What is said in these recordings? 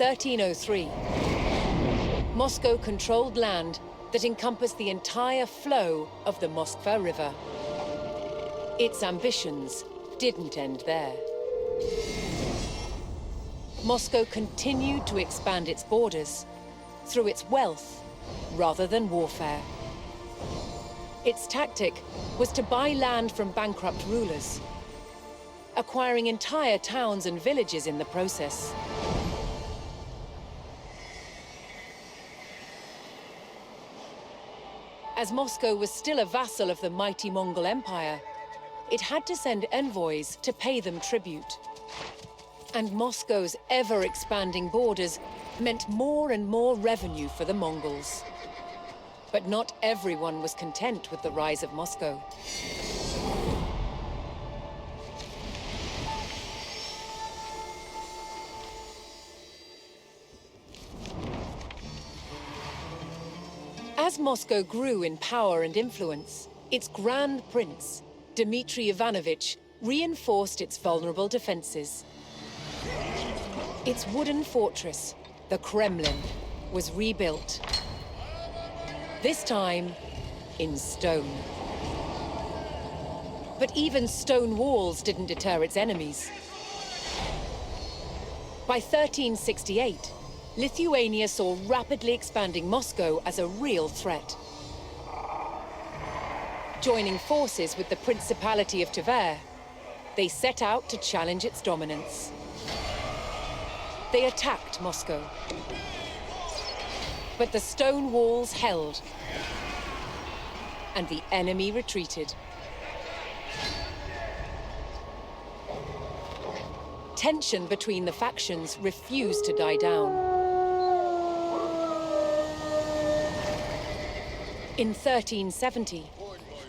1303, Moscow controlled land that encompassed the entire flow of the Moskva River. Its ambitions didn't end there. Moscow continued to expand its borders through its wealth rather than warfare. Its tactic was to buy land from bankrupt rulers, acquiring entire towns and villages in the process. As Moscow was still a vassal of the mighty Mongol Empire, it had to send envoys to pay them tribute. And Moscow's ever-expanding borders meant more and more revenue for the Mongols. But not everyone was content with the rise of Moscow. As Moscow grew in power and influence, its Grand Prince, Dmitry Ivanovich, reinforced its vulnerable defenses. Its wooden fortress, the Kremlin, was rebuilt. This time, in stone. But even stone walls didn't deter its enemies. By 1368, Lithuania saw rapidly expanding Moscow as a real threat. Joining forces with the Principality of Tver, they set out to challenge its dominance. They attacked Moscow. But the stone walls held, and the enemy retreated. Tension between the factions refused to die down. In 1370,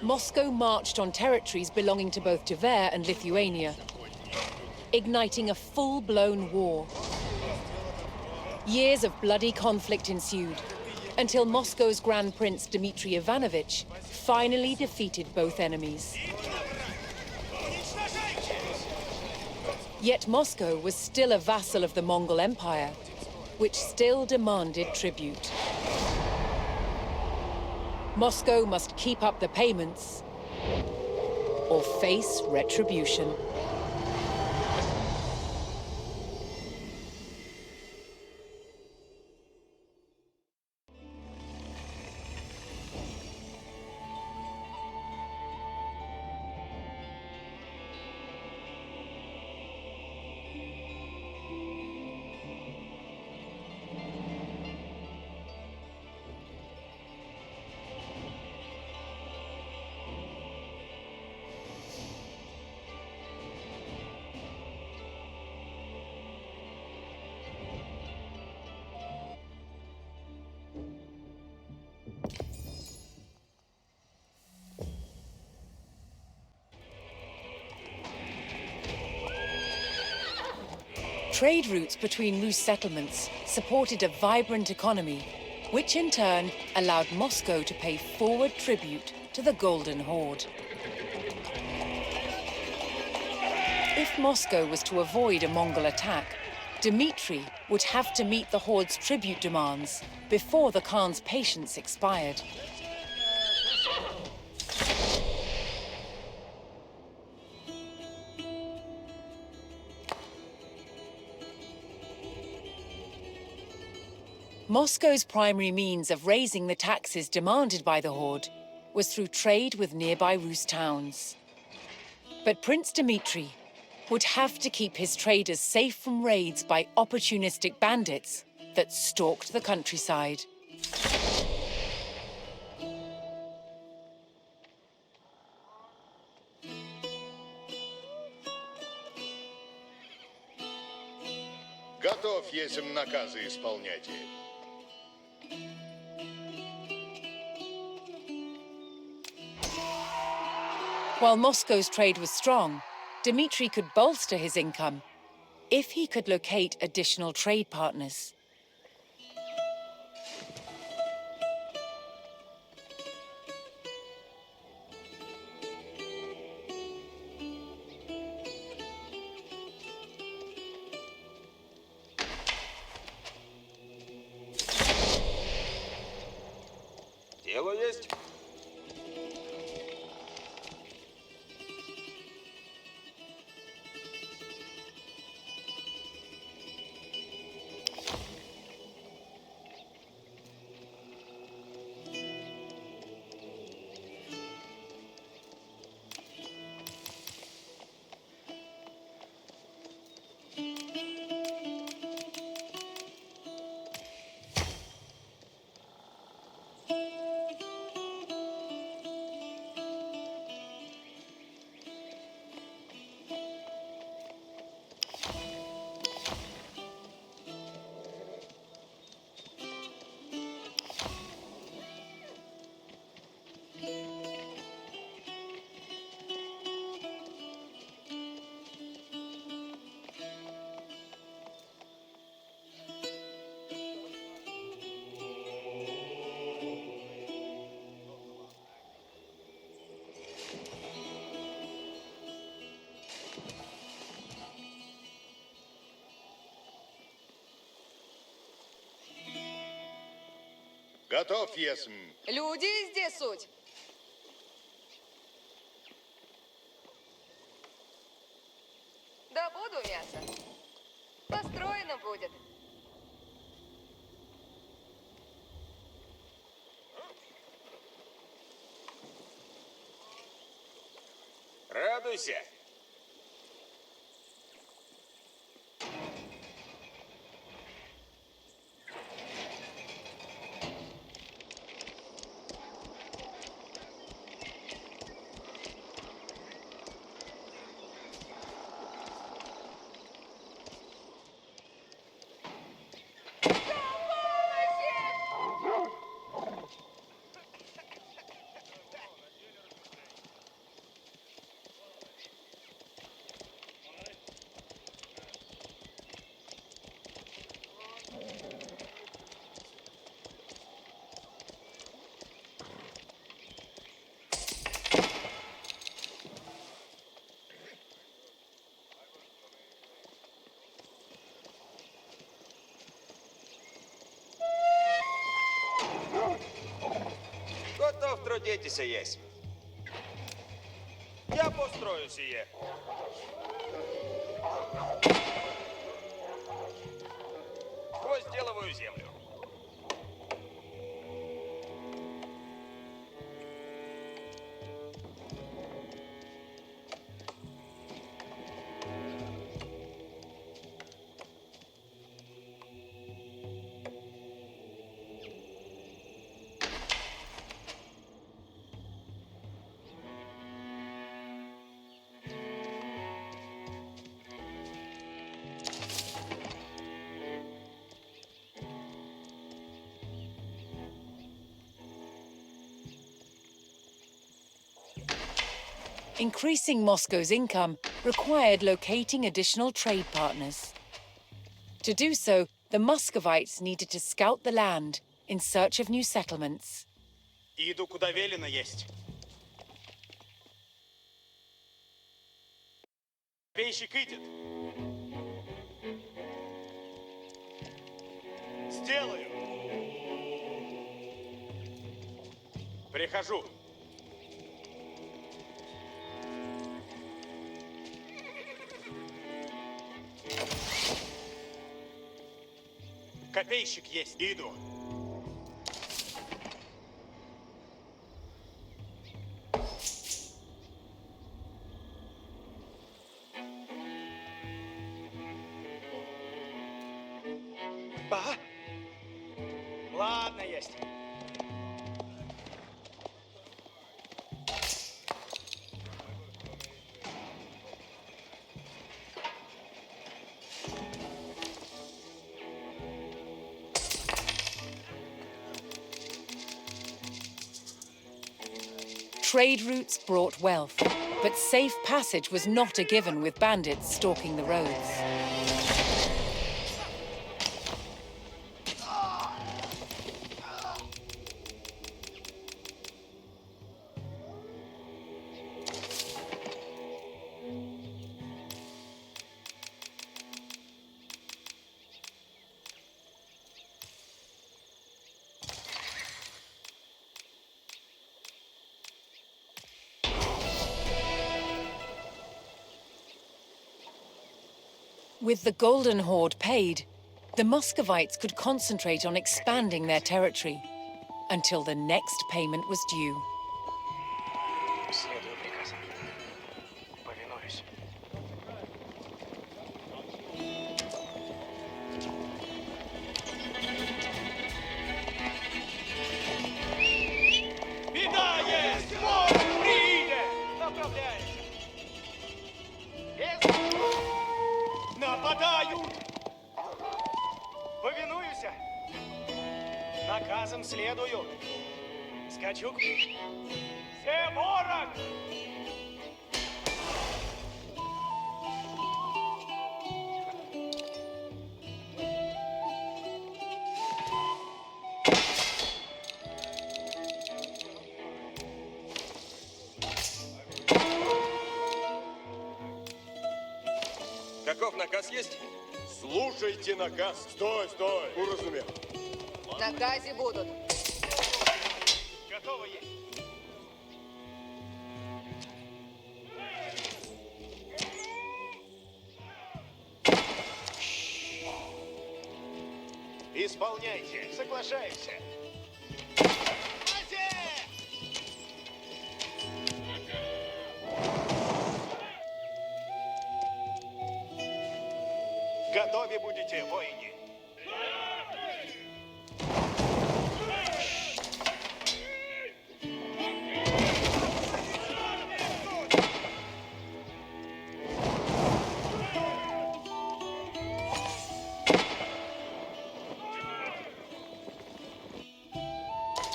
Moscow marched on territories belonging to both Tver and Lithuania, igniting a full-blown war. Years of bloody conflict ensued, until Moscow's Grand Prince Dmitry Ivanovich finally defeated both enemies. Yet Moscow was still a vassal of the Mongol Empire, which still demanded tribute. Moscow must keep up the payments or face retribution. Trade routes between Rus settlements supported a vibrant economy, which in turn allowed Moscow to pay forward tribute to the Golden Horde. If Moscow was to avoid a Mongol attack, Dmitry would have to meet the Horde's tribute demands before the Khan's patience expired. Moscow's primary means of raising the taxes demanded by the Horde was through trade with nearby Rus towns. But Prince Dmitry would have to keep his traders safe from raids by opportunistic bandits that stalked the countryside. Готов есмь наказы исполнять. While Moscow's trade was strong, Dmitry could bolster his income if he could locate additional trade partners. есть. Готов, есм. Люди здесь суть. Да буду мясо. Построено будет. Радуйся. Готов трудитися есть. Я построю сие. Возделываю землю. Increasing Moscow's income required locating additional trade partners. To do so, the Muscovites needed to scout the land in search of new settlements. Иду, куда велено есть. Пейщик идет. Сделаю. Прихожу. Копейщик есть. Иду. Ага. Ладно, есть. Trade routes brought wealth, but safe passage was not a given with bandits stalking the roads. With the Golden Horde paid, the Muscovites could concentrate on expanding their territory until the next payment was due. Следую приказам. Повинуюсь. Беда есть! Море приде! Направляйся! Есть! Нападают! Повинуюся! Наказом следую! Скачу к... Все ворог! Каков наказ есть? Слушайте наказ. Стой, стой. Уразумел. Накази будут. Готово есть. Исполняйте. Соглашаемся. Готовы будете, воины.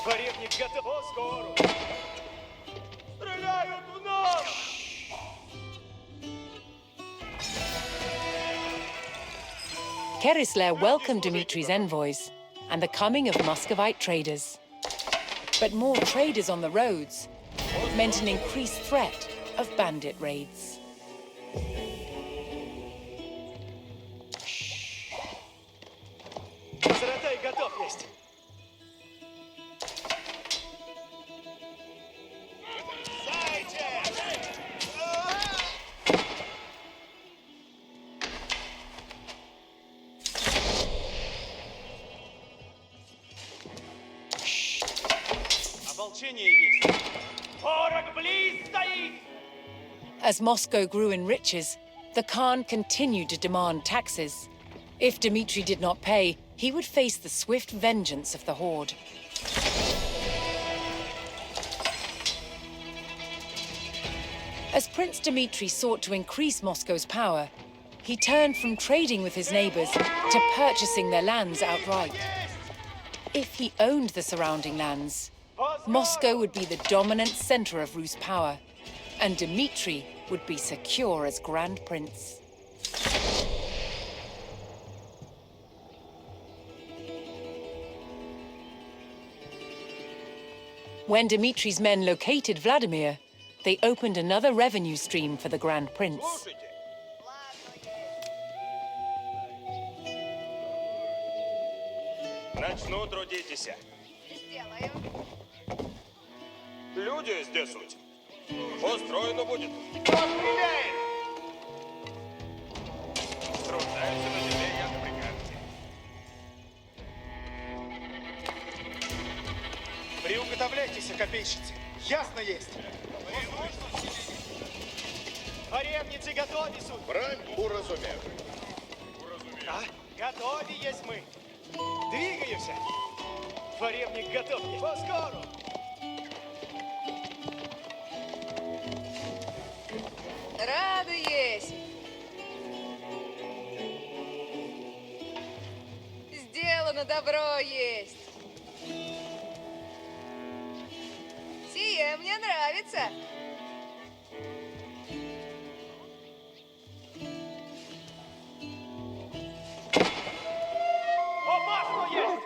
Дворевник готов. О, скоро. Стреляют в нас! Kerisler welcomed Dimitri's envoys and the coming of Muscovite traders. But more traders on the roads meant an increased threat of bandit raids. Золотой готов есть. Ополчение есть. Ворог близ стоит! As Moscow grew in riches, the Khan continued to demand taxes. If Dmitri did not pay, he would face the swift vengeance of the Horde. As Prince Dmitri sought to increase Moscow's power, he turned from trading with his neighbors to purchasing their lands outright. If he owned the surrounding lands, Moscow would be the dominant center of Rus' power, and Dmitri would be secure as Grand Prince. When Dmitri's men located Vladimir, they opened another revenue stream for the Grand Prince. Слушайте. Начну трудитесь. Сделаю. Люди здесь суть. Устроено будет. Кто стреляет? Трудаются на земле, як прикажете. Приуготовляйтесь, копейщицы. Ясно есть. Дворевницы готовы, суд. Брань уразумел. А? Готовы есть мы. Двигаемся. Дворевник готов есть. Поскору. Рады есть. Сделано добро есть. Сие мне нравится. Опасно есть.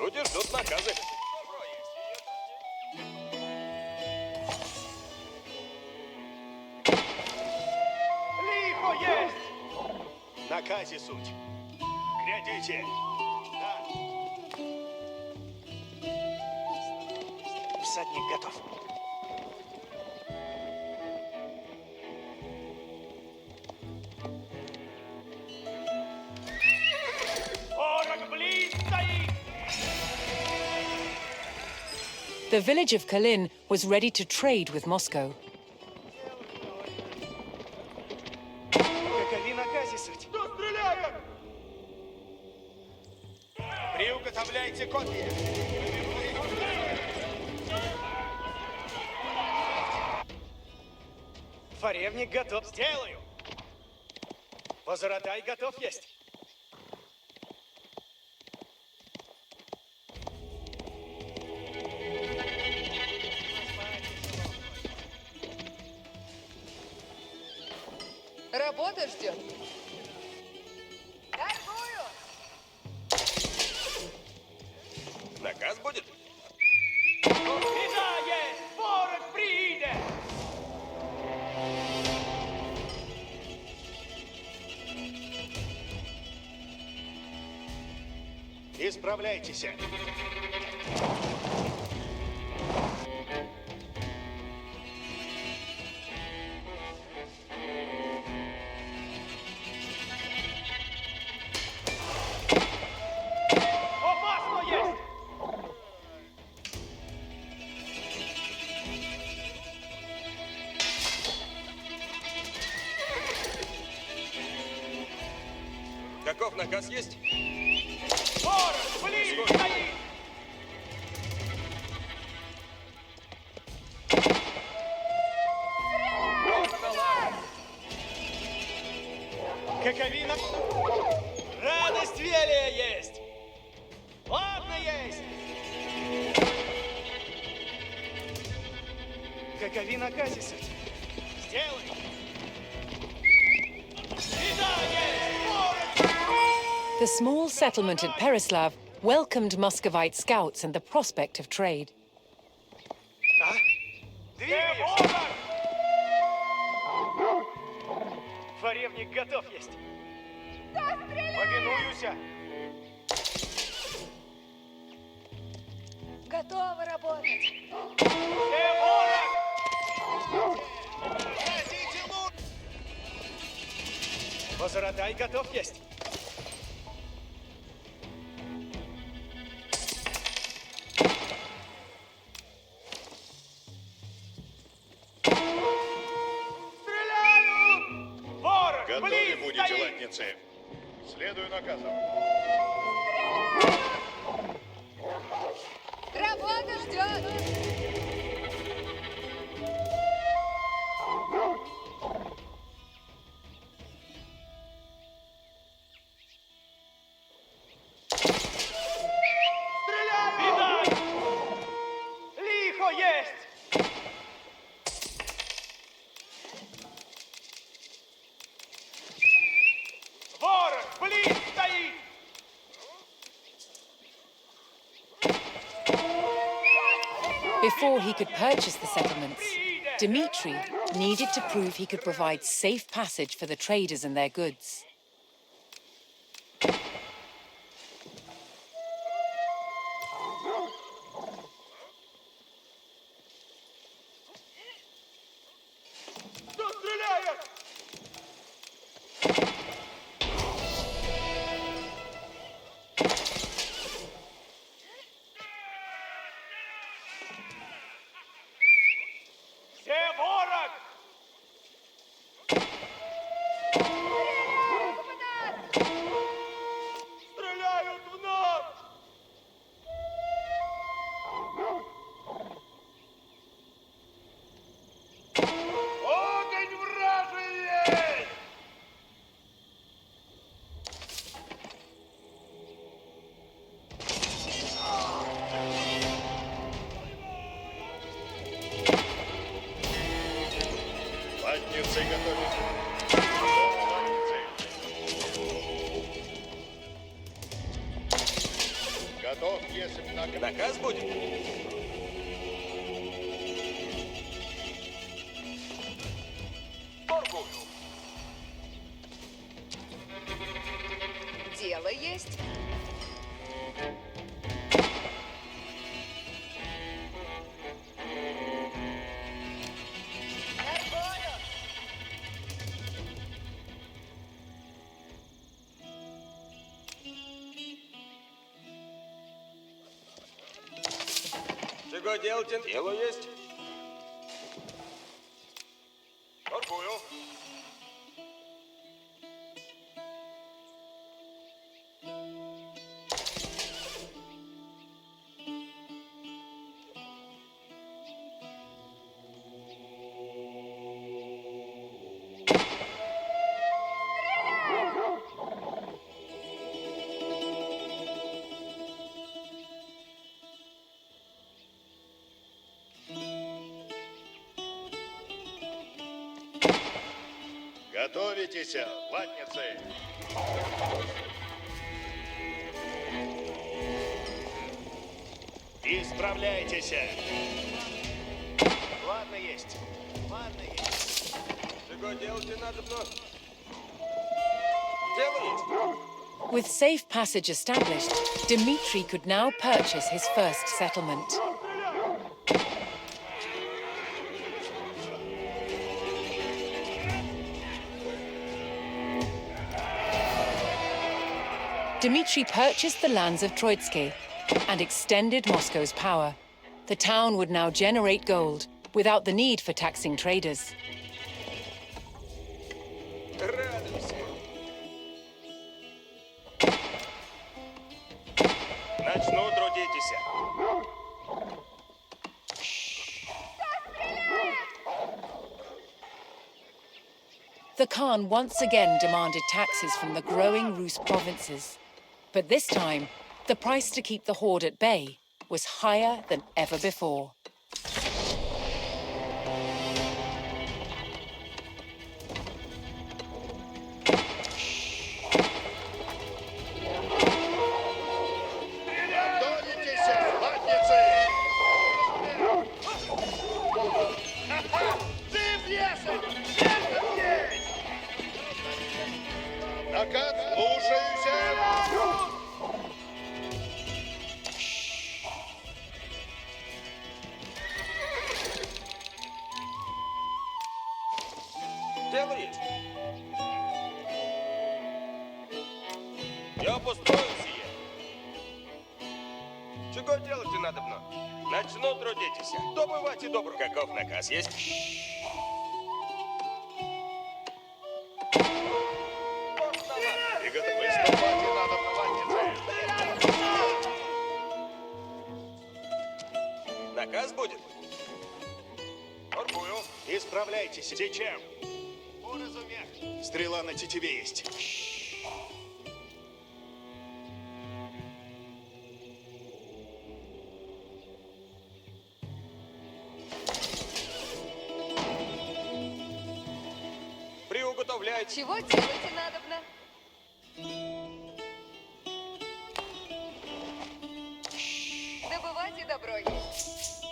Люди ждут наказы. Лихо есть. Наказе суть. Глядите. Да. Всадник готов. The village of Kalin was ready to trade with Moscow. Какови накази суть. Кто стреляет? Приуготовляйте копии. Фаревник готов. Сделаю. Возротай готов есть. Работа ждет. Торгую. Наказ будет? Біда є! Ворог прийде! Исправляйтесь. Опасно є! Каков наказ есть? Ворог близко стоїть! Каковина! Радость велия есть! Ладно есть! Какови накази суть? Сделай! Беда есть! Ворог! The small settlement at Pereslav welcomed Muscovite scouts and the prospect of trade. А? Двигаемся! Фаревник готов есть! Повинуюся! Готова работать. Ворог! Возротай готов есть! Стреляю! Ворог! Готовы близ будете, стоит! латницы. Следую наказам. Работа ждет. Видать! Лихо есть! Ворог близ стоит! Before he could purchase the settlements, Dmitri needed to prove he could provide safe passage for the traders and their goods. Кто стреляет? Все ворог! Стреляют в нас! Огонь вражий есть! Латницы готовятся. Готов, если наказ. Наказ будет? Торгую. Дело есть. Торгую. Чего Чего делать? Дело есть. Торгую. Готовитесь, латницы. Исправляйтесь. Ладно есть. Ладно есть. Чего делать надо, но... Дело есть. With safe passage established, Dmitri could now purchase his first settlement. Dmitri purchased the lands of Troitsky and extended Moscow's power. The town would now generate gold without the need for taxing traders. Радуйся. Начну трудитесь. The Khan once again demanded taxes from the growing Rus provinces. But this time, the price to keep the horde at bay was higher than ever before. Готовитесь, латницы. Ты пьеса! Накат, слушаюсь. Дело есть. Я построю сие. Чего делать надо мно? Начну трудитесь. Добывайте добро. Каков наказ есть? Выступайте надо, латницы. Наказ будет? Торгую. Исправляйтесь. Зачем? Уразумех. Стрела на тетиве есть. Приуготовляйте. Чего делать надобно? Добывать и добро есть.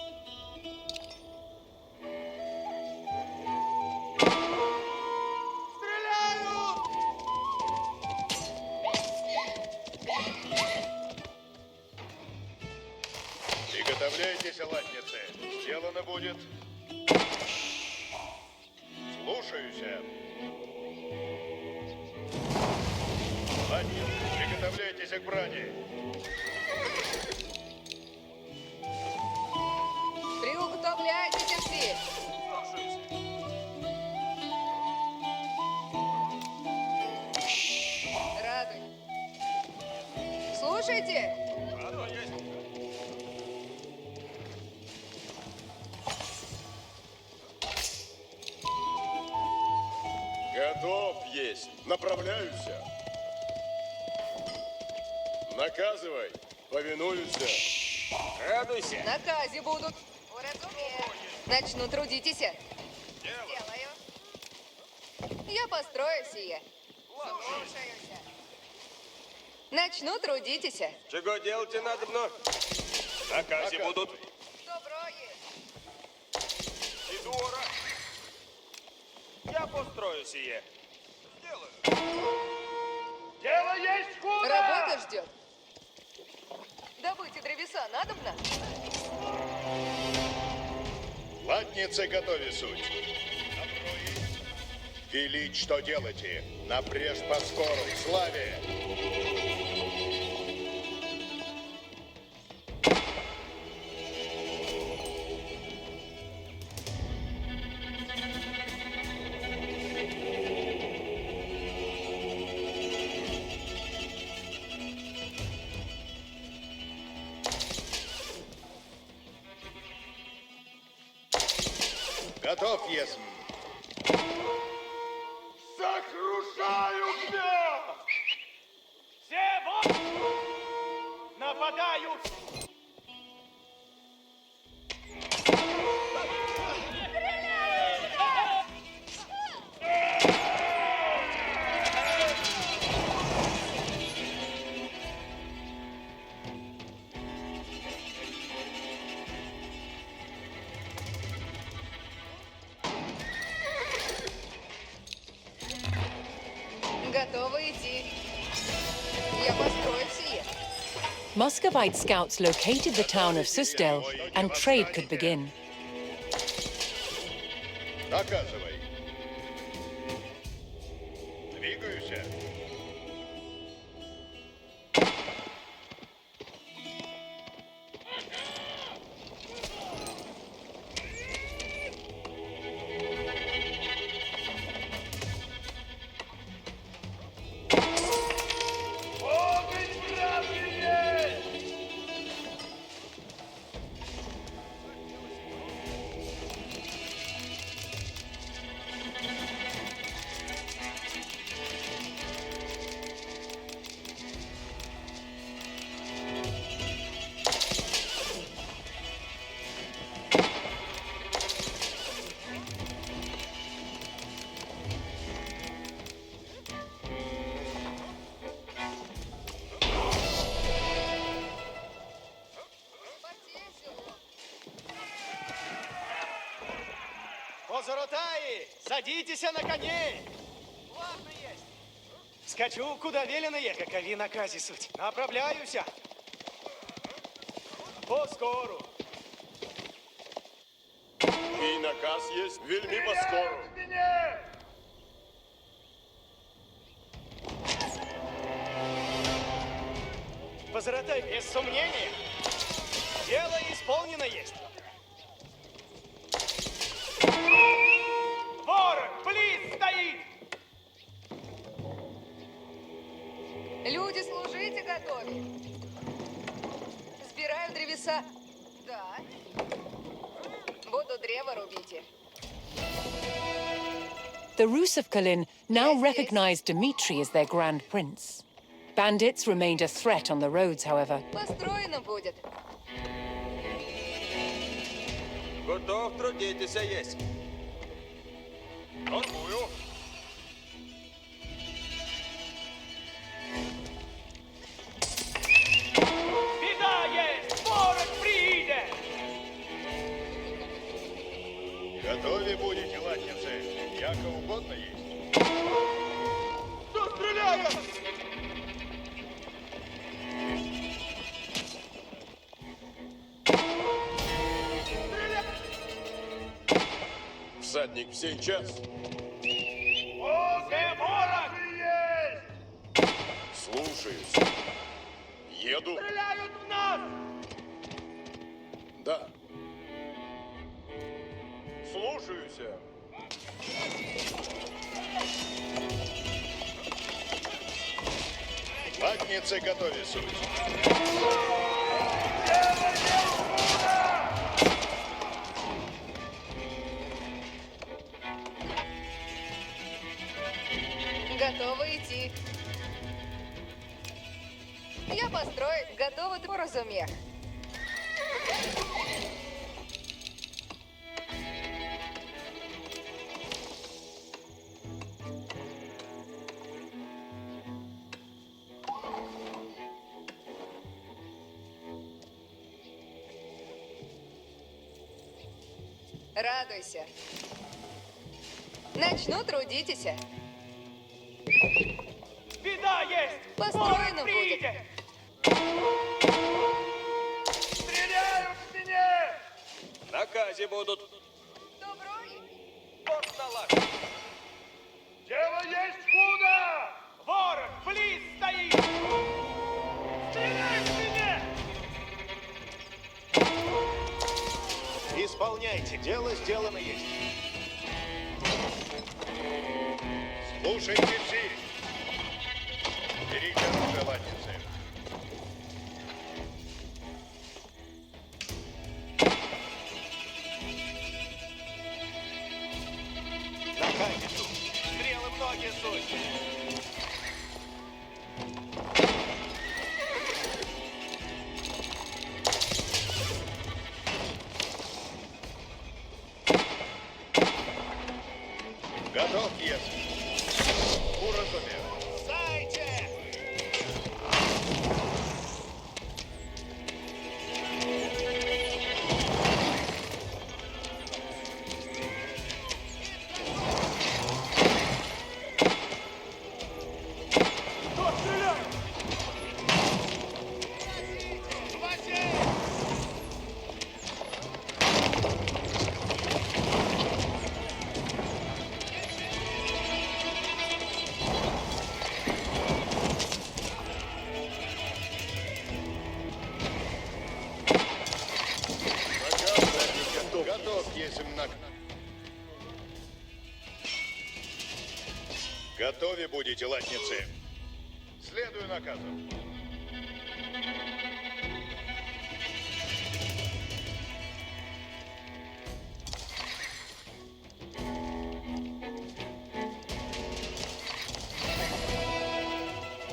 Приготовляйтесь, латницы. Сделано будет. Слушаюсь. Латницы, приготовляйтесь к брани. Приуготовляйтесь все. Радуй. Слушайте. Ладно, есть. Готов есть. Направляюсь. Наказывай. Повинуюсь. Радуйся. Накази будут. Уразумею. Начну трудитесь. Делаю. Я построю сие. Слушаюсь. Начну трудитесь. Чего делать надо мно? Накази будут. Добро есть. Иду, ура. Я построю сие. Сделаю. Дело есть худо! Работа ждет. Добыть и древеса надобно? Латницы, готови суть. Велить, что делаете. Напрежь по скору, славе. Готов есмь. Сокрушаю тебя! Все вон! Нападаю! Готовы идти. Я построю сие. Muscovite scouts located the town of Susdel, and trade could begin. Наказывай. Двигаюся. Огонь вражий! Потесил. Позоротаи, садитесь на коней! Ладно есть. Скачу, куда велено ехать, какови накази суть. Направляюся. Поскору. Мій наказ є вельми поскоро. Позоротай, без сомнения. Дело исполнено есть. Ворог, близ стоит! Люди, служите готовы. Сбираю древеса. Да. Буду древо рубите. The Rus of Kalin now recognized Dmitri as their Grand Prince. Bandits remained a threat on the roads, however. Построено будет. Готов трудитися єсть. Торгую. Беда есть! Ворог приидет! Готові будете, латницы. Яко угодно есть. Кто стреляет? Всадник в сей час. Где ворог? Слушаюсь. Еду. Стреляют в нас! Да. Слушаюсь. Латницы готові суть. Готовы идти. Я построю. Готовы ты разумех. Радуйся. Начну трудитесь. Беда есть! Построено Ворог будет. приидет! Стреляют в меня! Накази будут. Добро. Порт налажен. Дело есть худо! Ворог, близ стоит! Стреляй в меня! Исполняйте. Дело сделано есть. Слушайте все. Берите оружие, латницы. суть. Готов, Киев. Уразумел. Сайте! Готов, Есимнак. Готове будете, латницы. Следую наказу.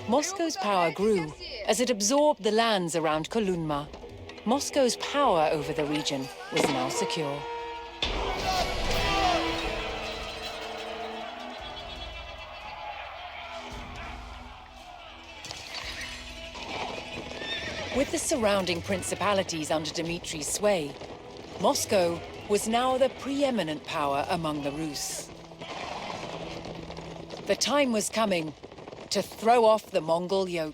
Moscow's power grew as it absorbed the lands around Kolunma. Moscow's power over the region was now secure. With the surrounding principalities under Dmitri's sway, Moscow was now the preeminent power among the Rus. The time was coming to throw off the Mongol yoke.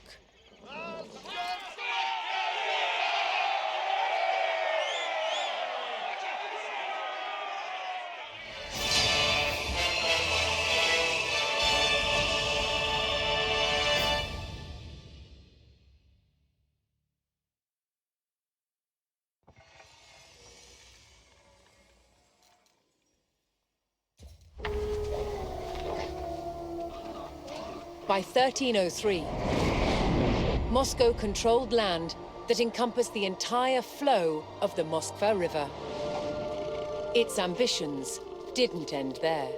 By 1303, Moscow controlled land that encompassed the entire flow of the Moskva River. Its ambitions didn't end there.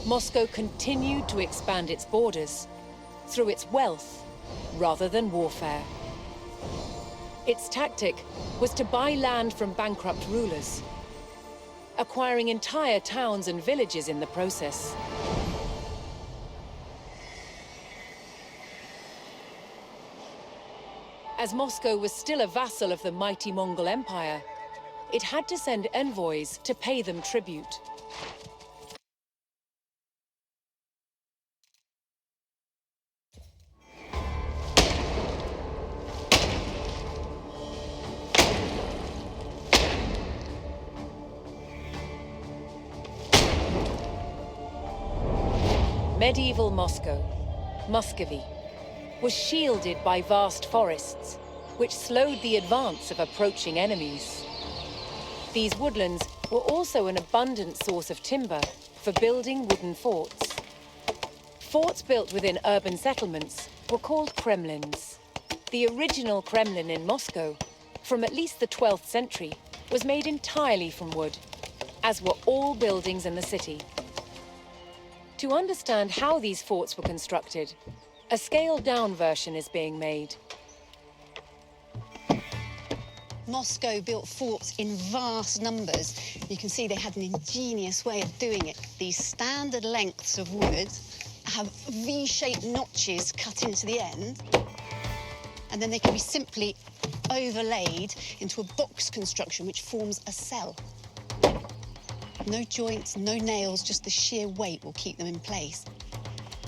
Moscow continued to expand its borders through its wealth rather than warfare. Its tactic was to buy land from bankrupt rulers, acquiring entire towns and villages in the process. As Moscow was still a vassal of the mighty Mongol Empire, it had to send envoys to pay them tribute. Medieval Moscow, Muscovy, was shielded by vast forests, which slowed the advance of approaching enemies. These woodlands were also an abundant source of timber for building wooden forts. Forts built within urban settlements were called Kremlins. The original Kremlin in Moscow, from at least the 12th century, was made entirely from wood, as were all buildings in the city. To understand how these forts were constructed, a scaled-down version is being made. Moscow built forts in vast numbers. You can see they had an ingenious way of doing it. These standard lengths of wood have V-shaped notches cut into the end, and then they can be simply overlaid into a box construction which forms a cell. No joints, no nails, just the sheer weight will keep them in place.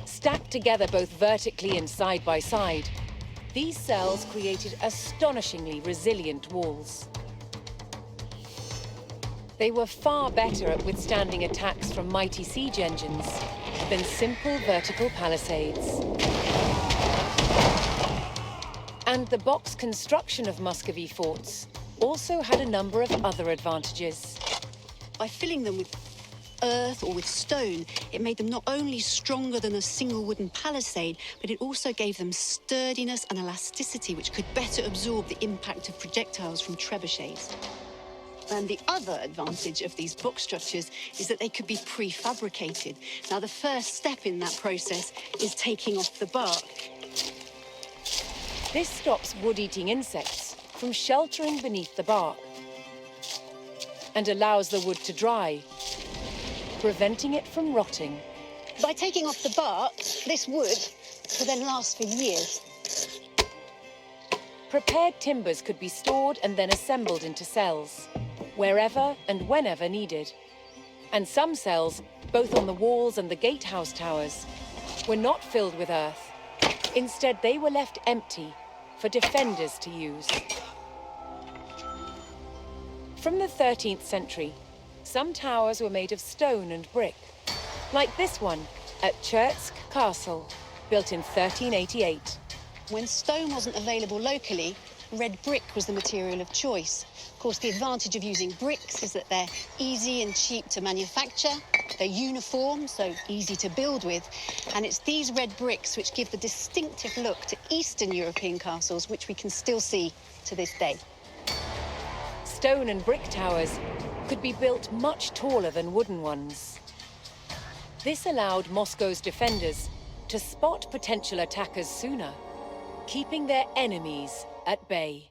Stacked together both vertically and side by side, these cells created astonishingly resilient walls. They were far better at withstanding attacks from mighty siege engines than simple vertical palisades. And the box construction of Muscovy forts also had a number of other advantages. By filling them with earth or with stone, it made them not only stronger than a single wooden palisade, but it also gave them sturdiness and elasticity which could better absorb the impact of projectiles from trebuchets. And the other advantage of these box structures is that they could be prefabricated. Now, the first step in that process is taking off the bark. This stops wood-eating insects from sheltering beneath the bark and allows the wood to dry, preventing it from rotting. By taking off the bark, this wood could then last for years. Prepared timbers could be stored and then assembled into cells, wherever and whenever needed. And some cells, both on the walls and the gatehouse towers, were not filled with earth. Instead, they were left empty for defenders to use. From the 13th century, some towers were made of stone and brick, like this one at Chertsk Castle, built in 1388. When stone wasn't available locally, red brick was the material of choice. Of course, the advantage of using bricks is that they're easy and cheap to manufacture, they're uniform, so easy to build with, and it's these red bricks which give the distinctive look to Eastern European castles, which we can still see to this day. Stone and brick towers could be built much taller than wooden ones. This allowed Moscow's defenders to spot potential attackers sooner, keeping their enemies at bay.